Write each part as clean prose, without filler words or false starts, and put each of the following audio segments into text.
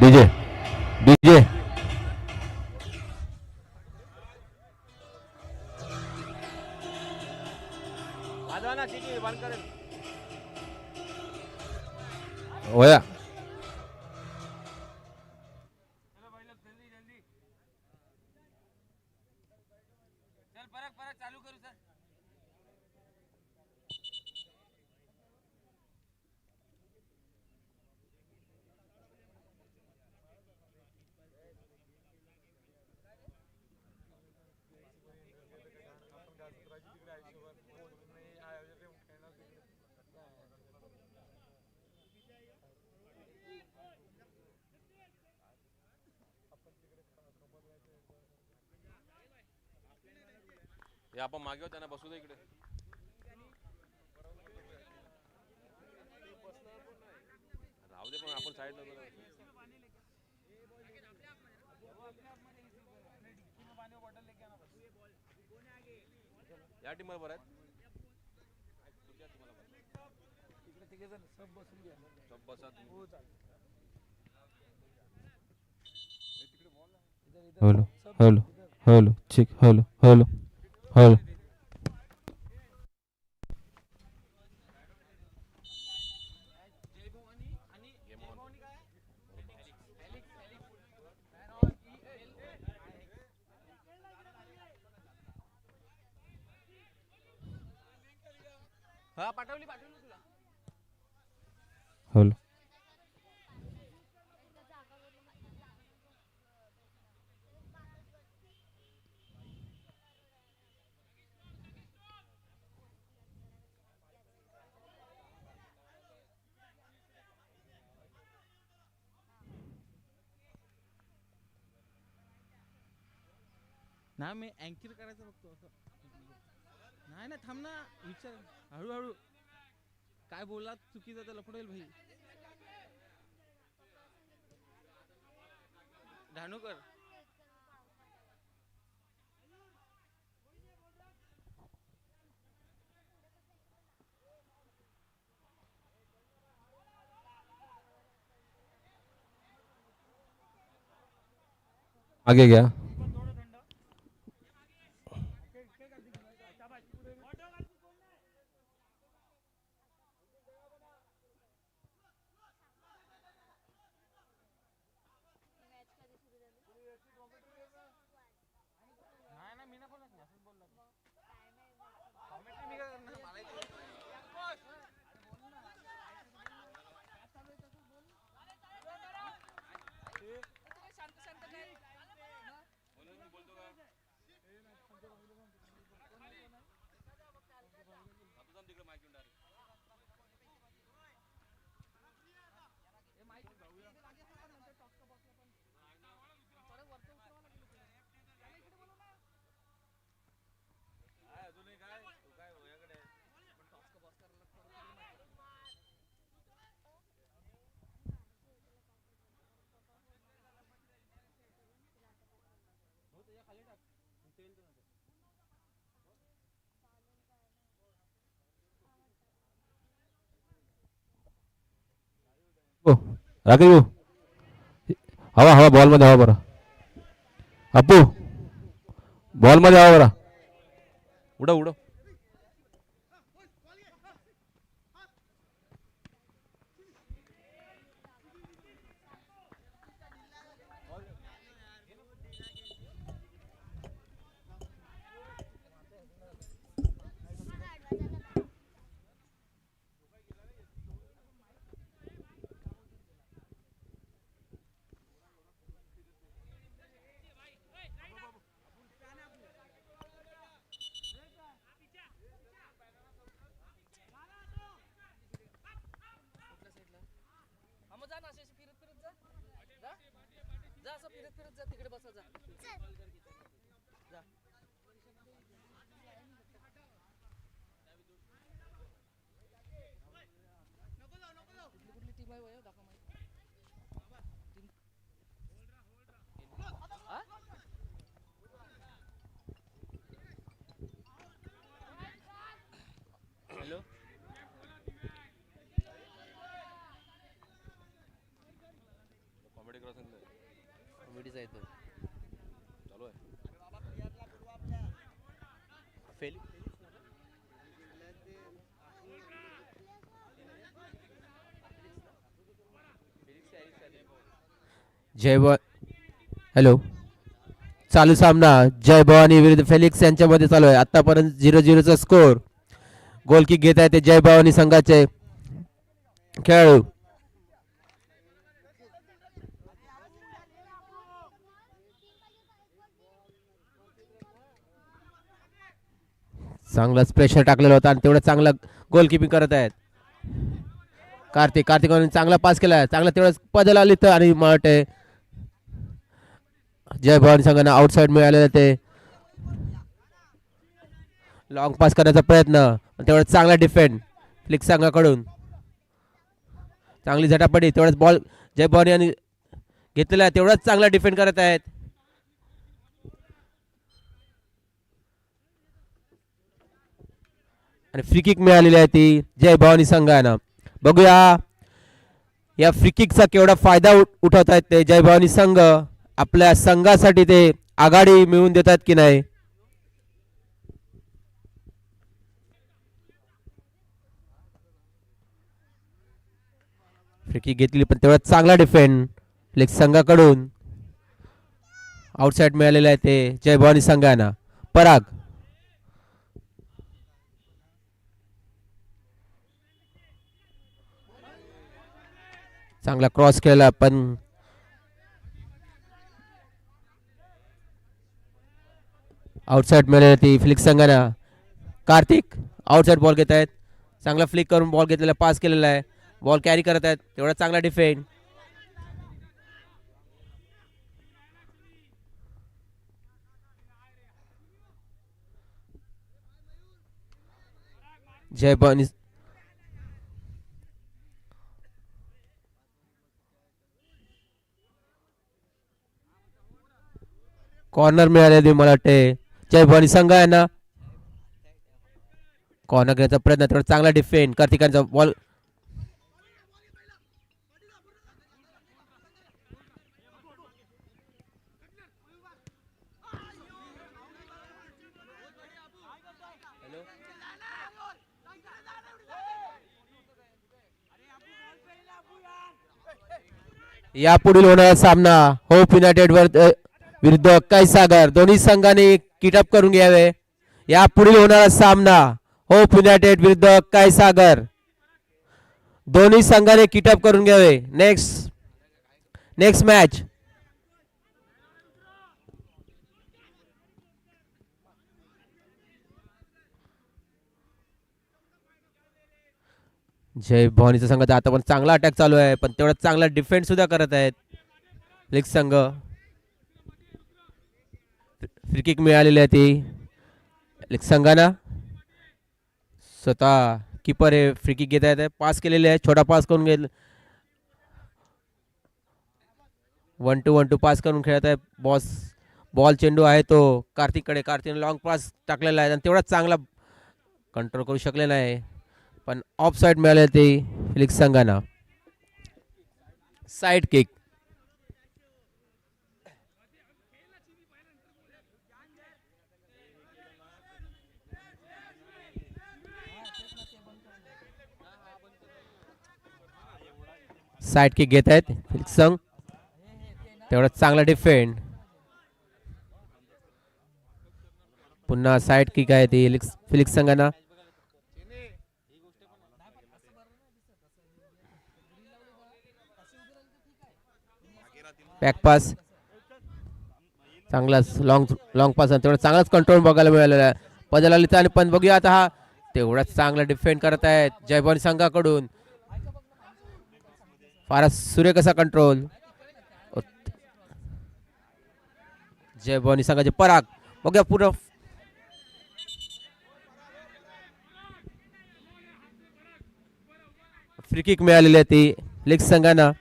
DJ DJ वया हे आपण मागे त्यांना बसू दे इकडे. राहू दे पण आपण साईडला या टीम बरोबर आहेत. सब बसा. हॅलो हॅलो हॅलो ठीक हॅलो हॅलो हॅलो हा पाठवली तुला. हॅलो नाही मी अँकर करायचं बघतो असं. नाही ना थांब ना विचार हळूहळू काय बोलला चुकीचं तर लफडेल भाई. धानूकर आगे गया नाही ना मी ना बोलत नाही असंच बोलला कॉमेंट्री मी काय करणार मला शांत शांत काय राकेश भाऊ हवा हवा बॉल मध्ये हवा बरं. अपू बॉल मध्ये हवा बरं. उडव उडव. तिकडे बसा जा. कुठली टीम आहे वय दाखवा माहिती. हॅलो कॉमेडी क्रॉसिंग जय भ हॅलो चालू सामना जय भवानी विरुद्ध फेलिक्स यांच्यामध्ये चालू आहे. आतापर्यंत 0-0चा स्कोर. गोल किक घेत आहे ते जय भवानी संघाचे खेळाडू. चांगलाच प्रेशर टाकलेला होता आणि तेवढं चांगला गोल किपिंग करत आहेत कार्तिक चांगला पास केला. चांगला तेवढंच पदल आली तर आणि माटे जय भवानी संघाने आउटसाइड मिळालेलं ते लॉंग पास करण्याचा प्रयत्न. तेवढं चांगला डिफेंड फ्लिक्स संघाकडून. चांगली झटापटी. तेवढाच बॉल जय भवानी यांनी घेतलेला आहे. तेवढाच चांगला डिफेंड करत आहेत. आणि फ्री किक मिळालेली आहे ती जय भवानी संघानं. बघूया या फ्री किकचा केवढा फायदा उठवत आहेत ते जय भवानी संघ. आपल्या संघासाठी ते आघाडी मिळवून देतात की नाही. फ्री किक घेतली पण तेवढा चांगला डिफेंड फ्लिक्स संघाकडून. आउटसाइड मिळालेलं आहे ते जय भवानी संघानं. पराग चांगला क्रॉस केला पण आउटसाइड मिळालेली ती फ्लिक्स संघानं. कार्तिक आउटसाइड बॉल घेत आहेत. चांगला फ्लिक करून बॉल घेतलेला पास केलेला आहे. बॉल कॅरी करत आहेत. तेवढा चांगला डिफेंड. जय भवानी कॉर्नर मिळालेली मला वाटते जय भवानी संघ आहे ना. कॉर्नर घेण्याचा प्रयत्न. तेवढा चांगला डिफेंड. कार्तिकांचा बॉल यापुढील होणारा सामना होप युनायटेड विरुद्ध कैसागर. दोन्ही संघांनी किटअप करून घ्यावे. यापुढील होणारा सामना होप युनायटेड विरुद्ध कैसागर. दोन्ही संघाने किटअप करून घ्यावे. Next match. जय भवानीचा संघाचा आता पण चांगला अटॅक चालू आहे पण तेवढा चांगला डिफेंड सुद्धा करत आहेत फ्लिक्स संघ. फ्री किक मिळालेली आहे ती फ्लिक्स संघाना. स्वतः कीपर हे फ्री किक घेत आहेत. पास केलेले आहे. छोटा पास करून घेतला. 1-2 पास करून खेळत आहे. बॉल चेंडू आहे तो कार्तिककडे. कार्तिकने लॉंग पास टाकलेला आहे आणि तेवढा चांगला कंट्रोल करू शकले नाही पण ऑफ साइड मिळाले ते फ्लिक्स संघाना. Side kick. साइड किक घेत आहेत फ्लिक्स संघ. तेवढा चांगला डिफेंड. पुन्हा साइड किक आहे ती फ्लिक्स संघाना. Back pass. चांगलाच लॉंग पास. तेवढा चांगलाच कंट्रोल बघायला मिळालेला आहे. पदल आली आणि पण बघूया आता हा तेवढाच चांगला डिफेंड करत आहेत जय भवानी संघाकडून. फारच सूर्य कसा कंट्रोल. जय भवानी संघाचे पराग. बघूया पूर्ण फ्री किक मिळालेली आहे ती फ्लिक्स संघाना.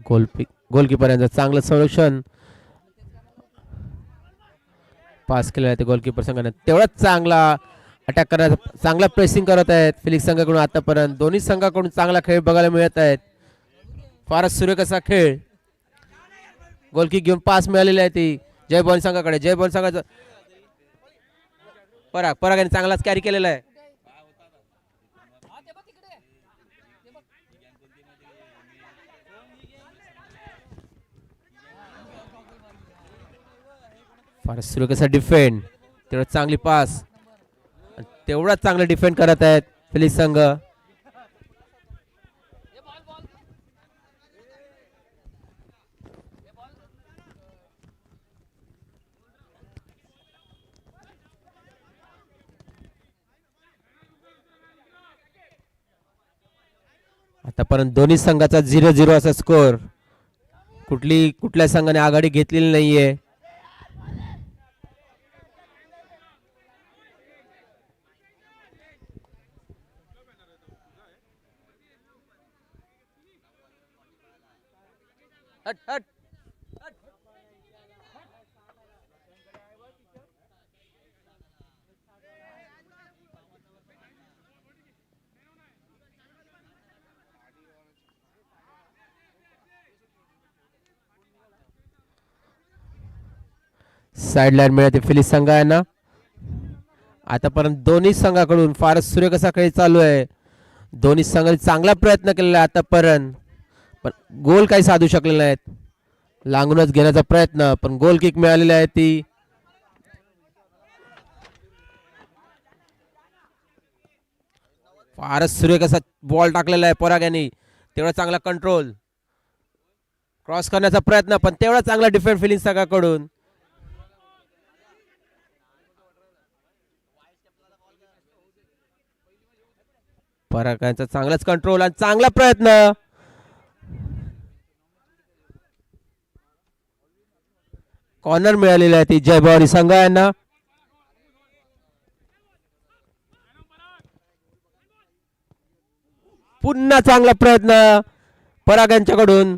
गोलकीपर यांचं चांगलं संरक्षण. पास केलेला आहे ते गोलकीपर संघाने. तेवढाच चांगला अटॅक करण्याचा चांगला प्रेसिंग करत आहेत फिलिक्स संघाकडून. आतापर्यंत दोन्ही संघाकडून चांगला खेळ बघायला मिळत आहेत. फारच सूर्यकसा खेळ. गोलकीक घेऊन पास मिळालेली आहे ती जय भवानी संघाकडे. जय भवानी संघाचं पराग पराग यांनी चांगलाच कॅरी केलेला आहे. फार सुरू कसा डिफेंड, तेवढं चांगली पास, तेवढाच चांगलं डिफेंड करत आहेत फिलिक्स संघ. आतापर्यंत दोन्ही संघाचा 0-0 असा स्कोर. कुठल्या संघाने आघाडी घेतलेली नाहीये. हट हट साइड लाईन मिळते फिलिक्स संघांना. आतापर्यंत दोन्ही संघाकडून फारच सुरेख असा खेळ चालू आहे. दोन्ही संघांनी चांगला प्रयत्न केलेला आहे आतापर्यंत, पण गोल काही साधू शकलेले नाहीत. लागूनच घेण्याचा प्रयत्न, पण गोल किक मिळालेली आहे ती. फारच सुरेख असा बॉल टाकलेला आहे पराग यांनी. तेवढा चांगला कंट्रोल, क्रॉस करण्याचा प्रयत्न, पण तेवढा चांगला डिफेंड फिलिंग संघाकडून. पराग यांचा चांगलाच कंट्रोल आणि चांगला प्रयत्न. कॉर्नर मिळालेली आहे ती जय भवानी संघ यांना. पुन्हा चांगला प्रयत्न पराग यांच्याकडून.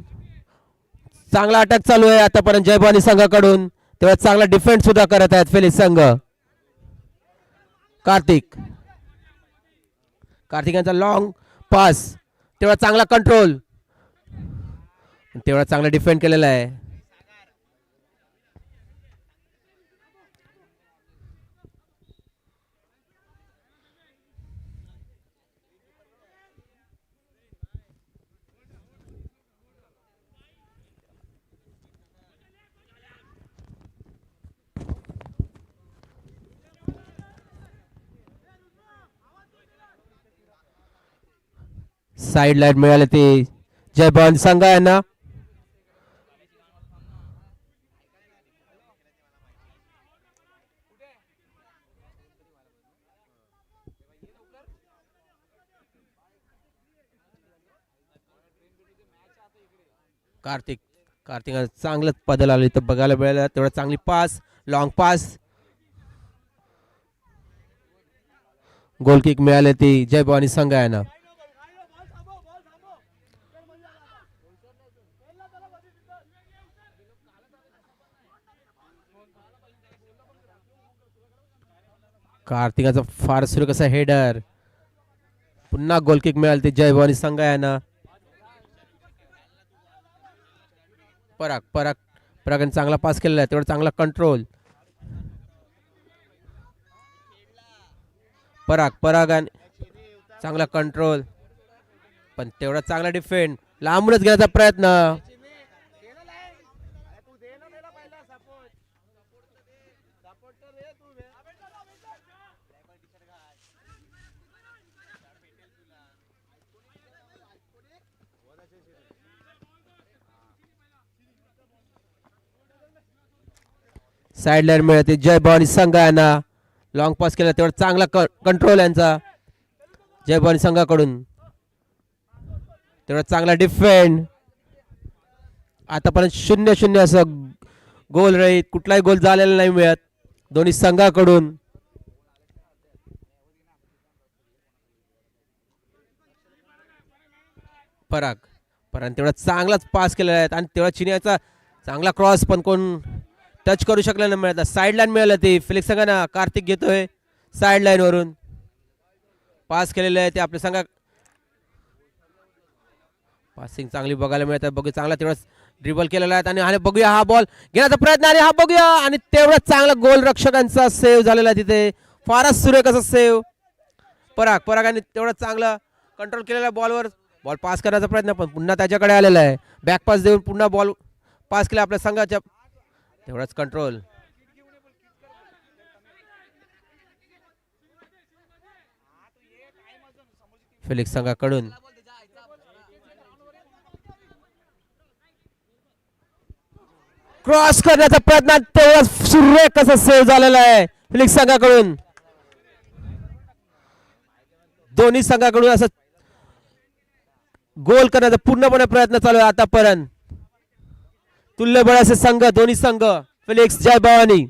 चांगला अटॅक चालू आहे आतापर्यंत जय भवानी संघाकडून. तेव्हा चांगला डिफेंड सुद्धा करत आहेत फिलिक्स संघ. कार्तिक यांचा लॉंग पास, तेवढा चांगला कंट्रोल, तेवढा चांगला डिफेंड केलेला आहे. साइड लाईन मिळाले ते जय भवानी संघ यांना. कार्तिक चांगलंच बदल आले तर बघायला मिळालं. तेवढा चांगली pass, long pass, goal kick मिळाले ती जय भवानी संघ यांना. कार्तिकाचा फार सुरेख असा हेडर, पुन्हा गोल किक मिळाली ती जय भवानी संघ यांना. परागने चांगला पास केलेला आहे, तेवढा चांगला कंट्रोल. परागाने चांगला कंट्रोल, पण तेवढा चांगला डिफेंड, लांबूनच घेण्याचा प्रयत्न. साइड लाईन मिळते जय भवानी संघ यांना. लॉंग पास केला, तेवढा चांगला कंट्रोल यांचा जय भवानी संघाकडून. तेवढा चांगला डिफेंड. आतापर्यंत 0-0 असं गोल रहित, कुठलाही गोल झालेला नाही मिळत दोन्ही संघाकडून. पराग तेवढा चांगलाच पास केलेला आहे आणि तेवढा चिन्याचा चांगला क्रॉस, पण कोण टच करू शकलं नाही मिळत. साइड लाईन मिळालं ती फिलिक्स संघाना. कार्तिक घेतोय साइड लाईन वरून, पास केलेलं आहे ते आपल्या संघा. पासिंग चांगली बघायला मिळतात. बघू चांगला तेवढा ड्रिबल केलेला आहे आणि बघूया हा बॉल घेण्याचा प्रयत्न आणि हा बघूया आणि तेवढा चांगला गोल रक्षकांचा सेव्ह झालेला आहे तिथे. फारच सुरेख असं सेव्ह. परागाने तेवढं चांगलं कंट्रोल केलेला बॉलवर. बॉल पास करण्याचा प्रयत्न पण पुन्हा त्याच्याकडे आलेला आहे. बॅक पास देऊन पुन्हा बॉल पास केला आपल्या संघाच्या. तेवढाच कंट्रोल. फिलिक्स संघाकडून क्रॉस करण्याचा प्रयत्न तेवढा सुरेख कसा सेव्ह झालेला आहे फिलिक्स संघाकडून. दोन्ही संघाकडून असं गोल करण्याचा पूर्णपणे प्रयत्न चालू आहे आतापर्यंत. तुल्यबळ असे संघ दोन्ही संघ. फिलिक्स जय भवानी.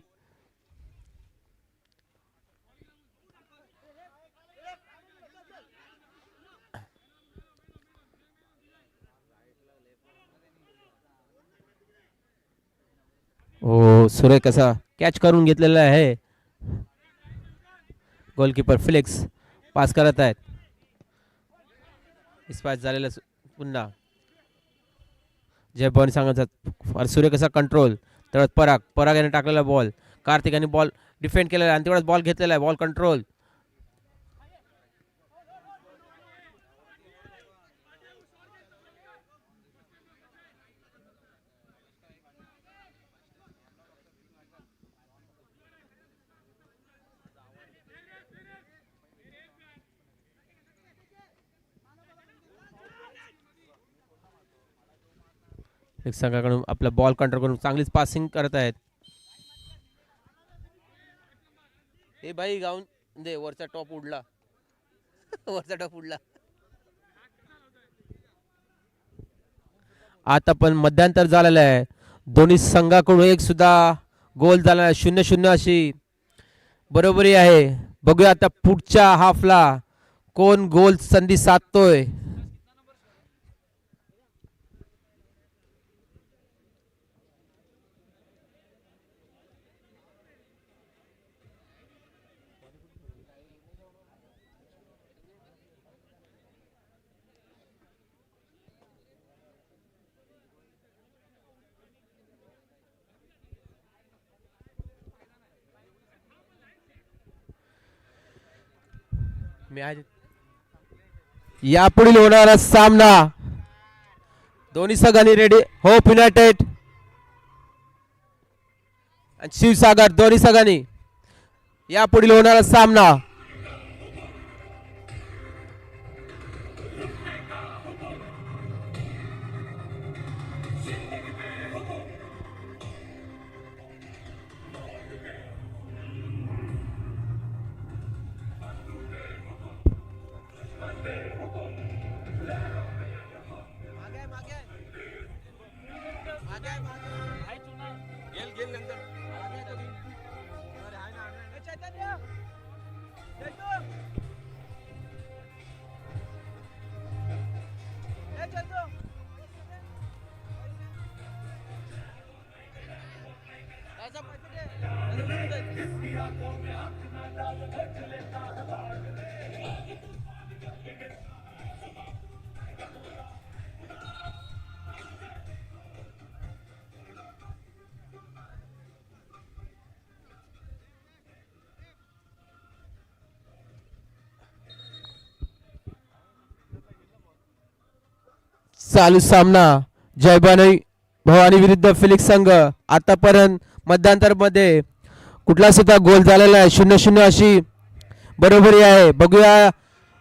ओ सुरेख कसा कॅच करून घेतलेला आहे. गोलकीपर फिलिक्स पास करत आहेत. पास झालेला पुन्हा जय भवानी सांगायचा फार सुरेख कसा कंट्रोल. तेवढ्यात पराग याने टाकलेला बॉल. कार्तिकाने बॉल डिफेंड केलेला आणि तेवढाच बॉल घेतलेला आहे. Ball control. एक संघाकडून आपला बॉल कंट्रोल करून चांगलीच पासिंग करत आहेत. हे भाई गाऊन दे. वरचा टॉप उडला. वरचा टॉप उडला. आता पण मध्यांतर झालेलं आहे. दोन्ही संघाकडून एक सुद्धा गोल झाला आहे. 0-0 अशी बरोबरी आहे. बघूया आता पुढच्या हाफला कोण गोल संधी साधतोय. यापुढील होणारा सामना दोन्ही संघांनी रेडी. होप युनायटेड आणि शिवसागर दोन्ही संघांनी यापुढील होणारा सामना. गेल नंतर चालू सामना जय भवानी विरुद्ध फिलिक्स संघ. आतापर्यंत मध्यांतर मध्ये कुठला सुद्धा गोल झालेला आहे. 0-0 अशी बरोबरी आहे. बघूया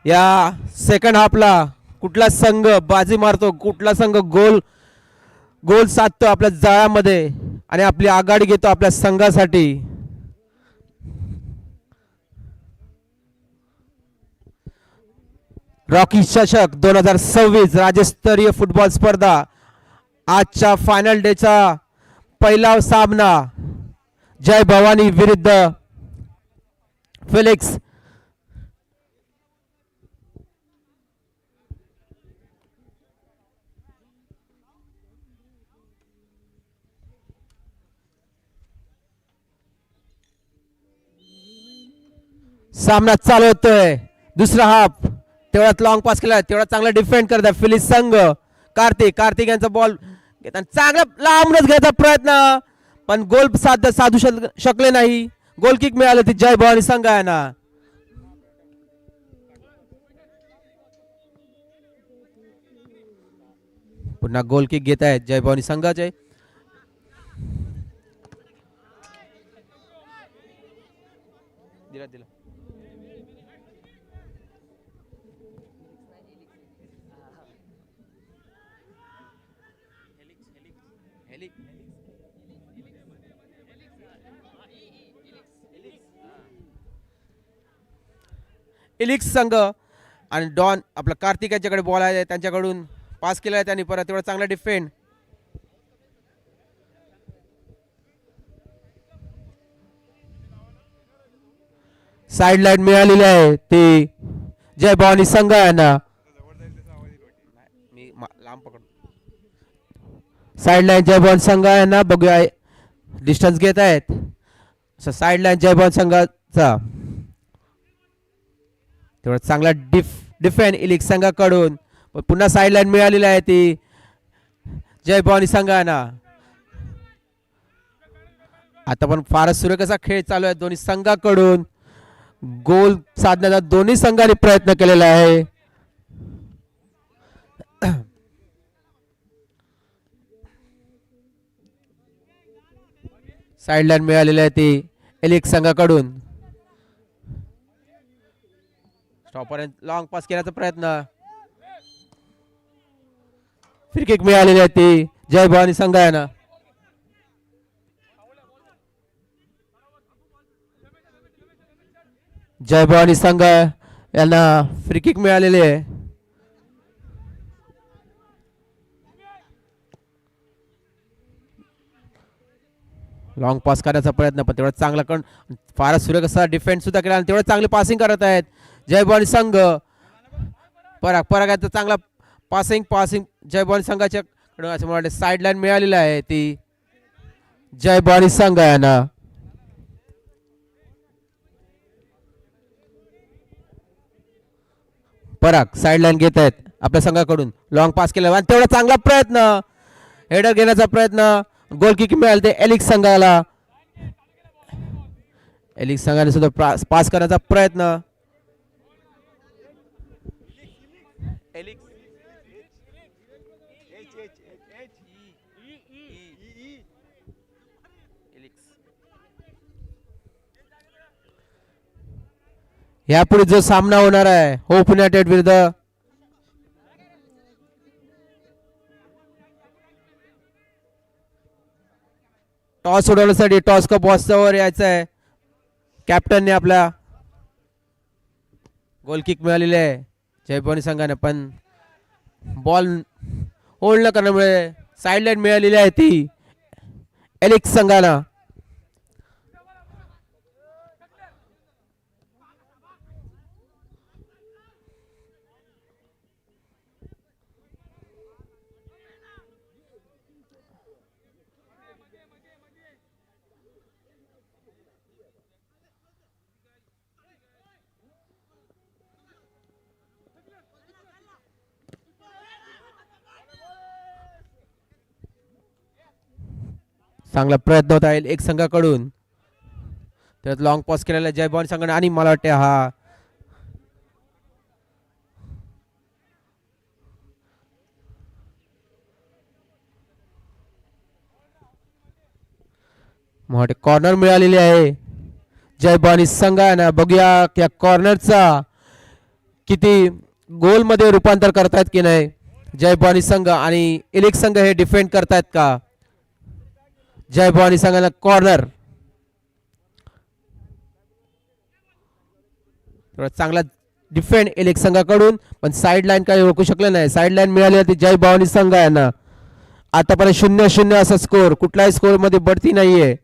या सेकंड हाफला कुठला संघ बाजी मारतो. कुठला संघ गोल साधतो आपल्या जाळ्यामध्ये आणि आपली आघाडी घेतो आपल्या संघासाठी. रॉकी चषक 2026 राज्यस्तरीय फुटबॉल स्पर्धा आजच्या फायनल डेचा पहिला सामना जय भवानी विरुद्ध फिलिक्स. सामना चालू होतोय. दुसरा हाफ तेवढाच लॉंग पास केला. तेवढा चांगला डिफेंड करत आहे फिलिक्स संघ. कार्तिक यांचा बॉल घेताना चांगला लांबूनच घ्यायचा प्रयत्न पण गोल साधू शकले नाही. गोल किक मिळालं ती जय भवानी संघाना. पुन्हा गोल किक घेत आहेत जय भवानी संघाचे. दिला दिला. इलिक्स संघ आणि डॉन आपला कार्तिक यांच्याकडे बॉल आहे, त्यांच्याकडून पास केला आहे त्यांनी, परत तेवढा चांगला डिफेंड. साइड लाईन मिळालेली आहे ती जय भवानी संघ यांना. मी लांब पकडतो. साइड लाईन जय भवानी संघ यांना बघूया डिस्टन्स घेत आहेत. साइड लाईन जय भवानी संघाचा तेवढा चांगला डिफेंड इलिक्स संघाकडून. पुन्हा साइड लाईन मिळालेली आहे ती जय भवानी संघाना. आता पण फारच सुरेख असा खेळ चालू आहे दोन्ही संघाकडून. गोल साधण्याचा दोन्ही संघांनी प्रयत्न केलेला आहे. साइड लाईन मिळालेली आहे ती इलिक्स संघाकडून. स्टॉपर लॉंग पास केल्याचा प्रयत्न. फ्री किक मिळालेली आहे ती जय भवानी संघाना. जय भवानी संघ यांना फ्री किक मिळालेली आहे. लॉंग पास करण्याचा प्रयत्न, पण तेवढा चांगला कण फारच सुरेख असा डिफेंड सुद्धा केला आणि तेवढं चांगली पासिंग करत आहेत जय भवानी संघ. परागाचा चांगला पासिंग जय भवानी संघाच्या कडून साइड लाईन मिळालेली आहे ती जय भवानी संघ यांना. पराग साइड लाईन घेत आहेत आपल्या संघाकडून. लॉंग पास केला आणि तेवढा चांगला प्रयत्न हेडर घेण्याचा प्रयत्न. गोल किक मिळाले ते एलिक्स संघाला. एलिक्स संघाने सुद्धा पास करण्याचा प्रयत्न. यापुढे जो सामना होणार आहे होप युनायटेड विरुद्ध टॉस उडवण्यासाठी टॉस कप बॉक्सवर यायचं आहे. कॅप्टनने आपल्या गोल किक मिळालेली आहे जय भवानी संघाने, पण बॉल होल्ड न करण्यामुळे साइड लाईन मिळालेली आहे ती एलिक्स संघाला. चांगला प्रयत्न होता एक संघाकडून. त्यात लॉंग पास केलेला जय भवानी संघाने आणि मला वाटते हा मोठे कॉर्नर मिळालेली आहे जय भवानी संघाने. बघूया या कॉर्नरचा किती गोल मध्ये रूपांतर करतायत की नाही जय भवानी संघ आणि इलिक्स संघ हे डिफेंड करतायत का. जय भवानी संघाला कॉर्नर चांगला डिफेंड इलिक्स संघाकडून, पण साइड लाईन काही रोखू शकले नाही. साइड लाईन मिळाली होती जय भवानी संघ यांना. आतापर्यंत 0-0 असा स्कोर, कुठल्याही स्कोर मध्ये बढती नाहीये.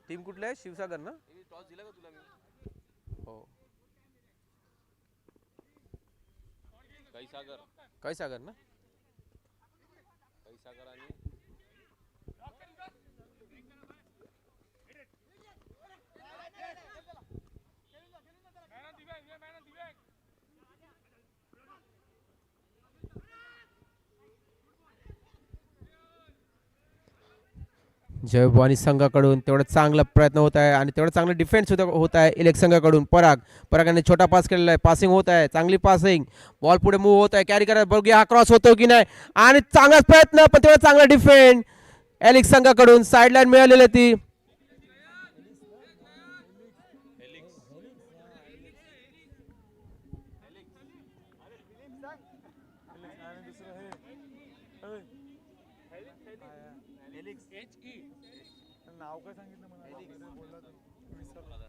टीम कुठली आहे? शिवसागर ना. टॉस दिला का तुला मी? हो. काही सागर काय सागर ना. काही सागर आणि जय भवानी संघाकडून तेवढा चांगला प्रयत्न होत आहे आणि तेवढा चांगला डिफेन्स सुद्धा होत आहे इलेक्ट संघाकडून. परागाने छोटा पास केलेला आहे, पासिंग होत आहे, चांगली पासिंग, बॉल पुढे मूव्ह होत आहे, कॅरी करत बघूया हा क्रॉस होतो की नाही आणि चांगलाच प्रयत्न पण तेवढा चांगला डिफेंड एलिक्स संघाकडून. साईडलाईन मिळालेली ती.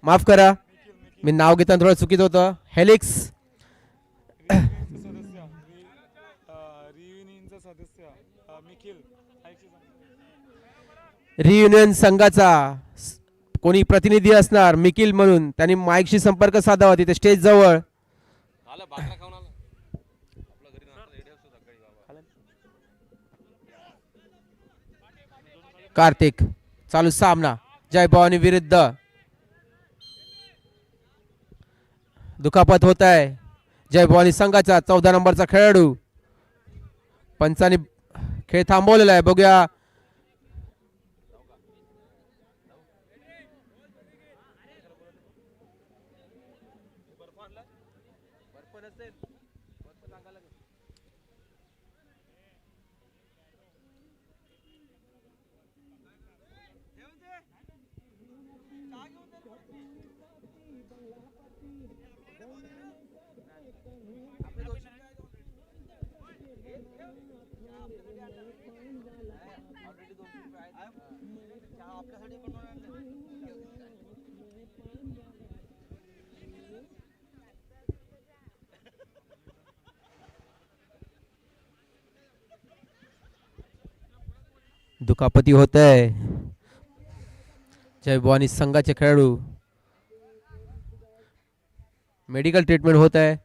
माफ करा मी नाव घेताना थोडं चुकीचं होतं. हेलिक्स रियुनियन संघाचा कोणी प्रतिनिधी असणार मिकिल म्हणून त्यांनी माईकशी संपर्क साधावा तिथे स्टेज जवळ. आला भाकरा खाऊन आला आपल्या घरी नाश्ता रेडी असतो सकाळी बाबा. कार्तिक चालू सामना जय भवानी विरुद्ध. दुखापत होत आहे जय भवानी संघाचा 14 नंबरचा खेळाडू. पंचांनी खेळ थांबवलेला आहे. बघूया दुखापती होत आहे जय भवानी संघाचे खेळाडू. मेडिकल ट्रीटमेंट होत आहे.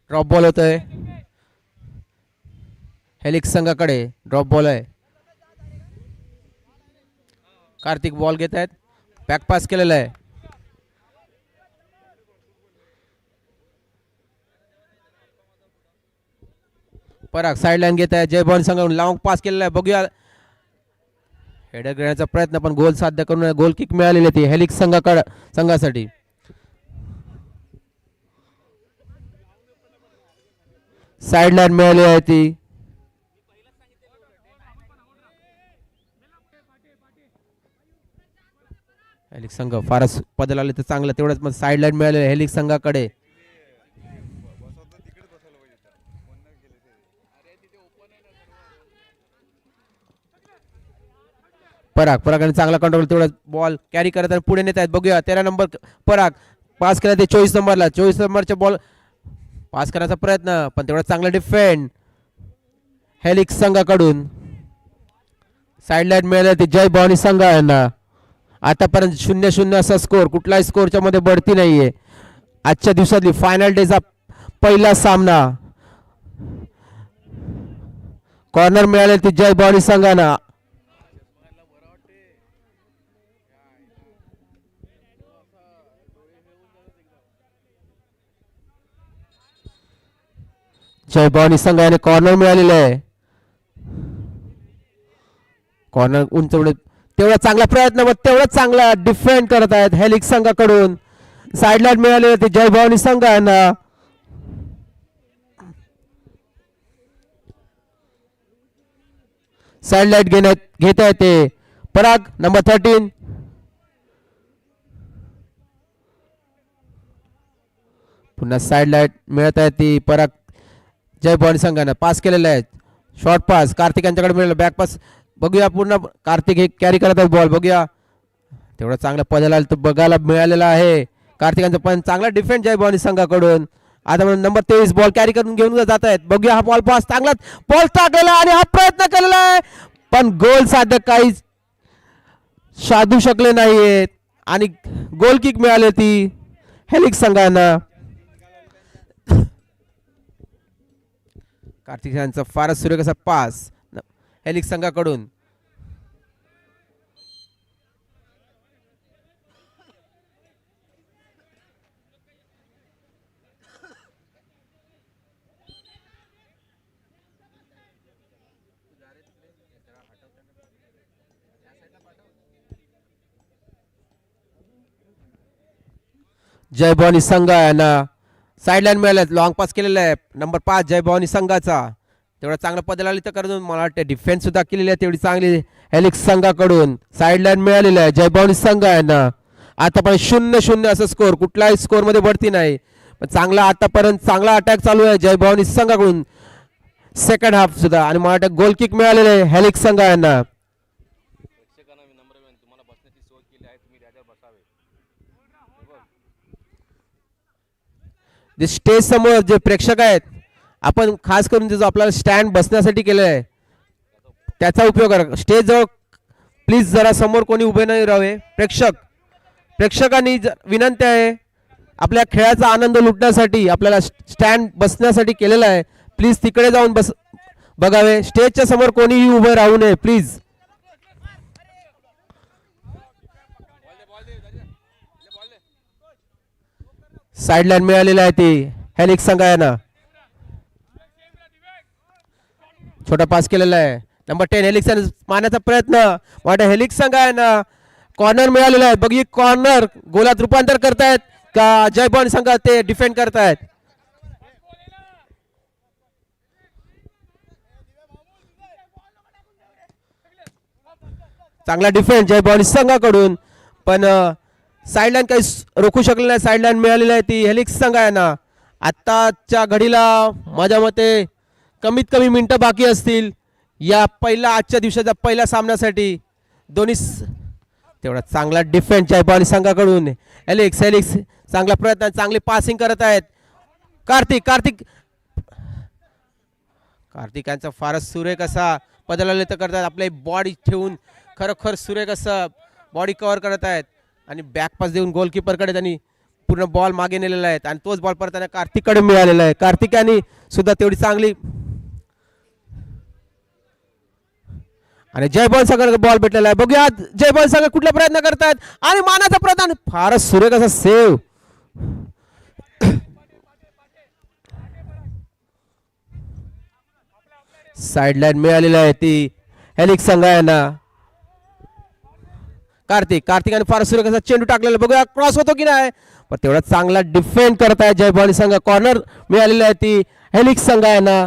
ड्रॉप बॉल होत आहे हेलिक्स संघाकडे. ड्रॉप बॉल आहे. कार्तिक बॉल घेत आहेत. बॅक पास केलेला आहे. पराग साइडलाईन घेत आहे. जय भवानी संघाकडून लॉंग पास केलेला आहे. बघूया हेडर घेण्याचा प्रयत्न पण गोल साध्य करून गोल किक मिळालेली होती हेलिक्स संघासाठी. साइडलाईन मिळाली आहे ती. हेलिक्स संघ फारच बदल आले तर चांगलं तेवढंच मग साइडलाईन मिळाले हेलिक्स संघाकडे. परागाने चांगला कंट्रोल तेवढा बॉल कॅरी करत आणि पुढे नेत आहेत. बघूया 13 नंबर पराग पास केला ते 24 नंबरला. 24 नंबरच्या बॉल पास करायचा प्रयत्न पण तेवढा चांगला डिफेंड हेलिक्स संघाकडून. साइडलाईन मिळाले ते जय भवानी संघ यांना. आतापर्यंत 0-0 असा स्कोर. कुठलाही स्कोरच्या मध्ये बढती नाहीये. आजच्या दिवसातली फायनल डेचा पहिला सामना. कॉर्नर मिळाले ते जय भवानी संघांना. जय भवानी संघ याने कॉर्नर मिळालेलं आहे. कॉर्नर उंचवणे तेवढा चांगला प्रयत्न व तेवढा चांगला डिफेंड करत आहेत हेलिक्स संघाकडून. साइडलाईन मिळाले ते जय भवानी संघ यांना. साइडलाईन घेत आहे ते पराग नंबर 13. पुन्हा साइडलाईन मिळत आहे ती पराग जय भवानी संघानं. पास केलेला आहे शॉर्ट पास कार्तिक यांच्याकडे मिळाला. बॅक पास बघूया पूर्ण कार्तिक हे कॅरी करत आहे बॉल. बघूया तेवढा चांगला पदाला तो बघायला मिळालेला आहे कार्तिकांचा पण चांगला डिफेंड जय भवानी संघाकडून. आता म्हणून नंबर 23 बॉल कॅरी करून घेऊन जात आहेत. बघूया हा बॉल पास चांगला बॉल टाकलेला आणि हा प्रयत्न केलेला आहे पण गोल साध्य काही साधू शकले नाहीयेत आणि गोल किक मिळाली ती हेलिक्स संघांना. कार्तिक यांचा फारच सुरेख असा पास हेलिक्स संघाकडून. जय भवानी संघ यांना साईडलाईन मिळाल्या. लॉंग पास केलेला आहे नंबर 5 जय भवानी संघाचा. तेवढा चांगला पदलाली तर करून मला वाटतं डिफेन्स सुद्धा केलेली आहे तेवढी चांगली हेलिक्स संघाकडून. साईडलाईन मिळालेली आहे जय भवानी संघ यांना. आतापर्यंत 0-0 असं स्कोर, कुठल्याही स्कोर मध्ये बढती नाही. पण चांगला आतापर्यंत चांगला अटॅक चालू आहे जय भवानी संघाकडून सेकंड हाफ सुद्धा. आणि मला वाटतं गोल किक मिळालेले आहे हेलिक्स संघ यांना. प्रेक्षकांना मी नम्र विनंती, तुम्हाला बसण्याची सोय केली आहे, तुम्ही त्याच्यावर बसावे. जे स्टेज समोर जे प्रेक्षक आहेत, आपण खास करून जो आपल्याला स्टँड बसण्यासाठी केलं आहे त्याचा उपयोग करा. स्टेज जवळ प्लीज जरा समोर कोणी उभे नाही राहावे. प्रेक्षकांनी विनंती आहे, आपल्या खेळाचा आनंद लुटण्यासाठी आपल्याला स्टँड बसण्यासाठी केलेला आहे. प्लीज तिकडे जाऊन बघावे. स्टेजच्या समोर कोणीही उभे राहू नये प्लीज. साईडलाईन मिळालेली आहे ती हेलिक्स संघाना. छोटा पास केलेला आहे नंबर 10 हेलिक्स मारण्याचा प्रयत्न. वाटतं हेलिक्स संघाना कॉर्नर मिळालेला आहे. बघी कॉर्नर गोलात रूपांतर करतायत का जय भवानी संघ ते डिफेंड करतायत. चांगला डिफेंड जय भवानी संघाकडून, पण साईडलाईन काही रोखू शकले नाही. साईडलाईन मिळालेली आहे ती हेलिक्स संघाना. आत्ताच्या घडीला माझ्या मते कमीत कमी मिनिटं बाकी असतील या आजच्या दिवसाच्या पहिल्या सामन्यासाठी. दोन्ही तेवढा चांगला डिफेंड जय भवानी संघाकडून. हेलिक्स चांगला प्रयत्न, चांगली पासिंग करत आहेत. कार्तिकांचा फारच सुरेख असा पदलाले तर करतात. आपली बॉडी ठेवून खरोखर सुरेख असं बॉडी कव्हर करत आहेत आणि बॅक पास देऊन गोलकीपरकडे त्यांनी पूर्ण बॉल मागे नेलेला आहे आणि तोच बॉल परत त्यांना कार्तिककडे मिळालेला आहे. कार्तिकाने सुद्धा तेवढी चांगली आणि जय भवानी संघाला बॉल भेटलेला आहे. बघूया जय भवानी संघ कुठला प्रयत्न करतायत आणि मानाचा प्रयत्न फारच सुरेख असा सेव्ह. साईडलाईन मिळालेली आहे ती हेलिक्स संघाना. कार्तिकाने फार सुरेख असा चेंडू टाकलेला. बघूया क्रॉस होतो की नाही, पण तेवढा चांगला डिफेंड करत आहे जय भवानी संघ. कॉर्नर मिळालेली आहे ती हेलिक्स संघाना.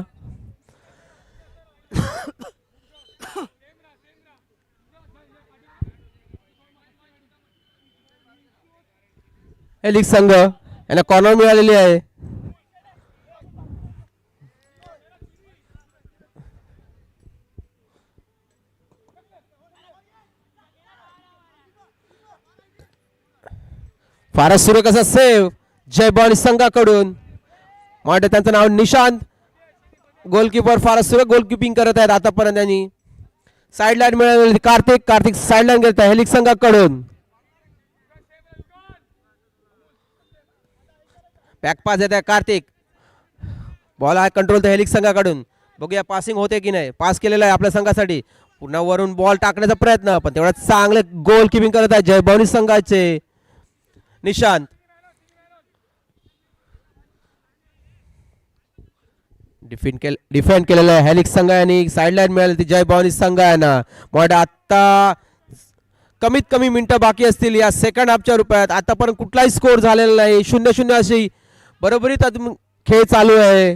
हेलिक्स संघ यांना कॉर्नर मिळालेली आहे. फारच सुरेख असा सेव्ह जय भवानी संघाकडून. वाटतं त्यांचं नाव निशांत. गोलकीपर फारच सुरेख गोलकीपिंग करत आहेत आतापर्यंत त्यांनी. साईडलाईन मिळालेली कार्तिक साईडलाईन घेत आहे हेलिक्स संघाकडून. बॅक पास येत आहे कार्तिक. बॉल आहे कंट्रोल तर हेलिक्स संघाकडून. बघूया पासिंग होते की नाही. पास केलेला आहे आपल्या संघासाठी. पुन्हा वरून बॉल टाकण्याचा प्रयत्न, पण तेवढा चांगले गोल किपिंग करत आहे जय भवानी संघाचे निशांत. डिफेंड केलेला आहे हेलिक्स संघाने. साईडलाईन मिळाली ती जय भवानी संघाना. मग आता कमीत कमी मिनिटं बाकी असतील या सेकंड हाफच्या रुपयात. आतापर्यंत कुठलाही स्कोर झालेला नाही. 0-0 अशी बरोबरीत खेळ चालू आहे.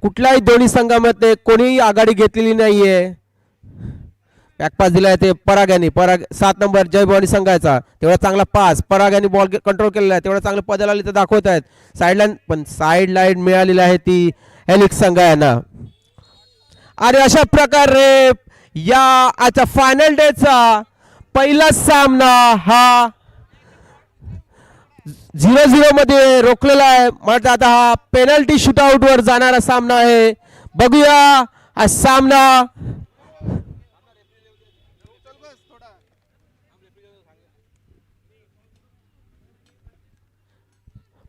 कुठल्याही दोन्ही संघामध्ये कोणीही आघाडी घेतलेली नाहीये. बॅक पास दिलाय ते पराग 7 नंबर जय भवानी संघाचा. तेवढा चांगला पास पराग बॉल कंट्रोल केलेला आहे. तेवढा चांगलं पदाला आली तर दाखवत आहेत. साईडलाईन मिळालेली आहे ती हेलिक्स संघाना. आणि अशा प्रकारे या आजच्या फायनल डेचा पहिला सामना हा 0-0 मध्ये रोखलेला आहे. म्हणजे आता हा पेनल्टी शूटआउट वर जाणारा सामना आहे. बघूया हा सामना.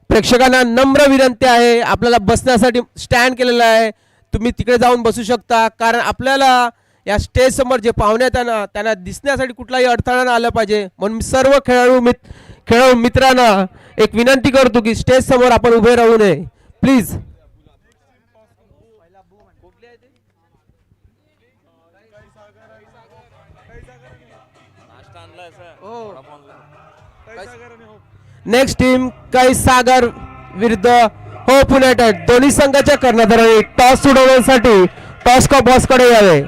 प्रेक्षकांना नम्र विनंती आहे, आपल्याला बसण्यासाठी स्टँड केलेला आहे तुम्ही तिकडे जाऊन बसू शकता, कारण आपल्याला या स्टेज समोर जे पाहुणे आहेत ना त्यांना दिसण्यासाठी कुठलाही अडथळा नाही आला पाहिजे. म्हणून मी सर्व खेळाडू मित्रांना एक विनंती करतो की स्टेज समोर आपण उभे राहू नये प्लीज. नाश्ता आणलाय सर. नेक्स्ट टीम कै सागर विरुद्ध होप युनायटेड. दोन्ही संघाच्या कर्णधारांनी टॉस सोडवण्यासाठी टॉस का बॉस कडे यावे.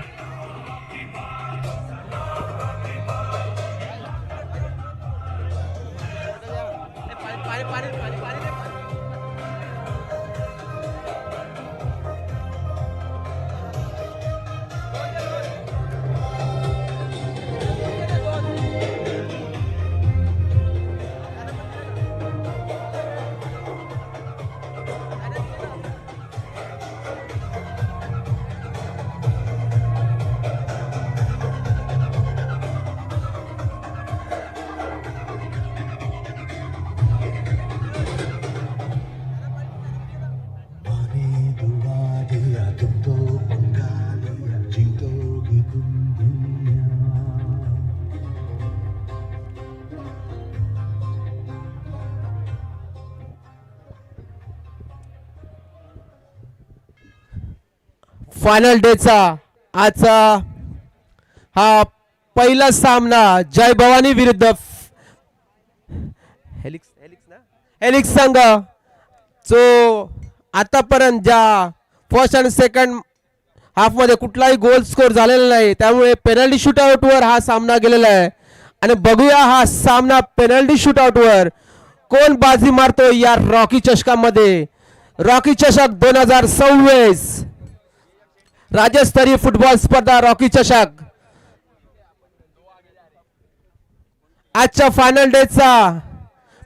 फायनल डेचा आजचा हा पहिला सामना जय भवानी विरुद्ध हेलिक्स संघ, जो आतापर्यंत ज्या फर्स्ट आणि सेकंड हाफ मध्ये कुठलाही गोल स्कोर झालेला नाही, त्यामुळे पेनल्टी शूटआउट वर हा सामना गेलेला आहे. आणि बघूया हा सामना पेनल्टी शूटआउट वर कोण बाजी मारतो या रॉकी चषकामध्ये. रॉकी चषक 2026 राज्यस्तरीय फुटबॉल स्पर्धा रॉकी चषक. आजच्या फायनल डेचा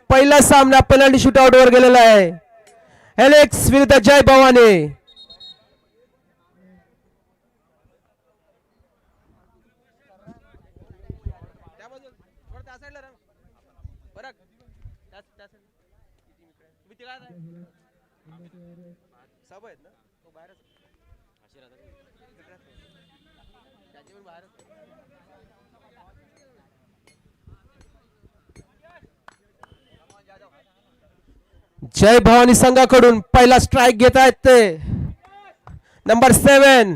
पहिला सामना पेनल्टी शूटआउट वर गेलेला आहे. हेलिक्स विरुद्ध जय भवानी. जय भवानी संघाकडून पहिला स्ट्राइक घेत आहेत ते नंबर 7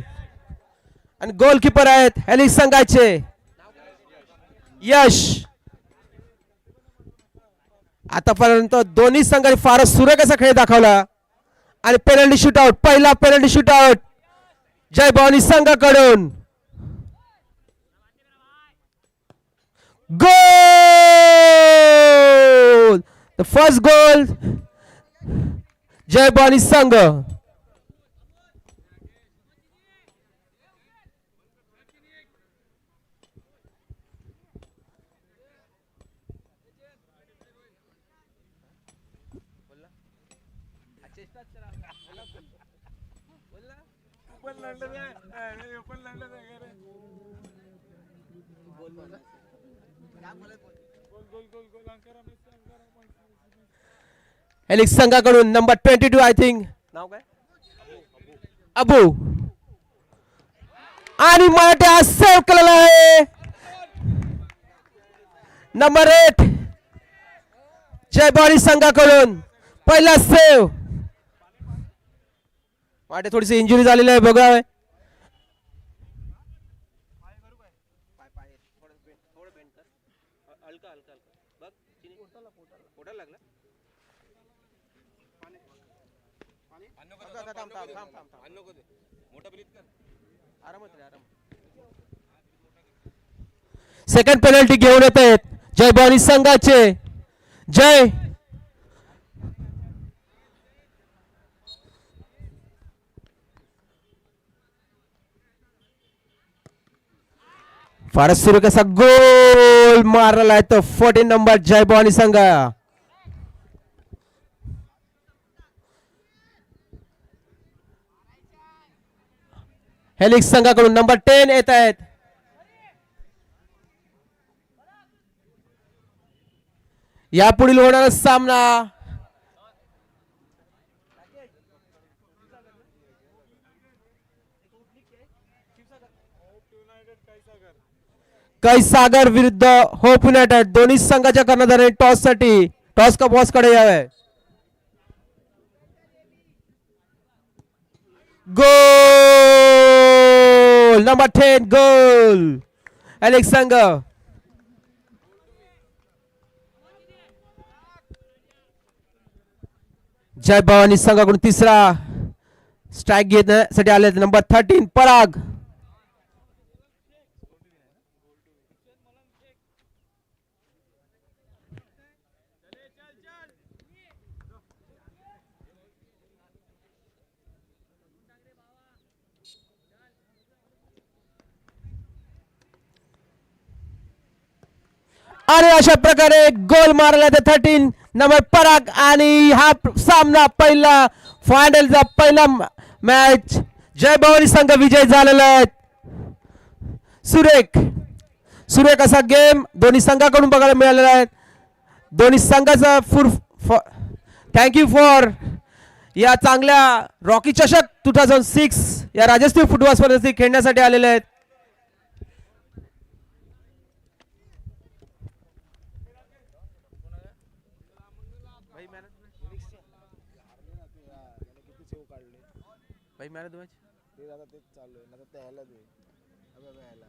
आणि गोलकीपर आहेत हेलिक्स संघाचे यश. आतापर्यंत दोन्ही संघांनी फारच सुरेख असा खेळ दाखवला आणि पेनल्टी शूटआउट, पहिला पेनल्टी शूटआउट जय भवानी संघाकडून. गोल, द फर्स्ट गोल जय भवानी संघ. हेलिक्स संघाकडून नंबर 22 आय थिंक नाव काय अबू आणि मराठी आज सेव्ह केलेला आहे. नंबर 8 जय भवानी संघाकडून पहिला सेव्ह. मराठी थोडीशी इंजुरी झालेली आहे बघा. सेकंड पेनल्टी घेऊन येत आहेत जय भवानी संघाचे. जय फारच सुरू कसा गोल मारला आहे तो 14 नंबर जय भवानी संघ. हेलिक्स संघाकडून नंबर 10 येत आहेत. यापुढील होणारा सामना कैसागर विरुद्ध होप युनायटेड दोन्ही संघाच्या कर्णधाराने टॉस साठी टॉस का बॉस कडे यावे. गोल नंबर 10 गोल अलेक्सांडर. जय भवानी संघाकडून तिसरा स्ट्राइक घेण्यासाठी आले नंबर 13 पराग. आणि अशा प्रकारे गोल मारला ते 13 नंबर पराग. आणि हा सामना पहिला फायनलचा पहिला मॅच जय भवानी संघ विजय झालेला आहे. सुरेख सुरेख असा गेम दोन्ही संघाकडून बघायला मिळालेला आहे. दोन्ही संघाचा थँक्यू फॉर या चांगल्या रॉकी चषक 2006 या राजस्थान फुटबॉल स्पर्धेत खेळण्यासाठी आलेले आहेत. भाई मैंने तुम्हें ते आता तेच चालू आहे ना, तर त्याला दे. अबे याला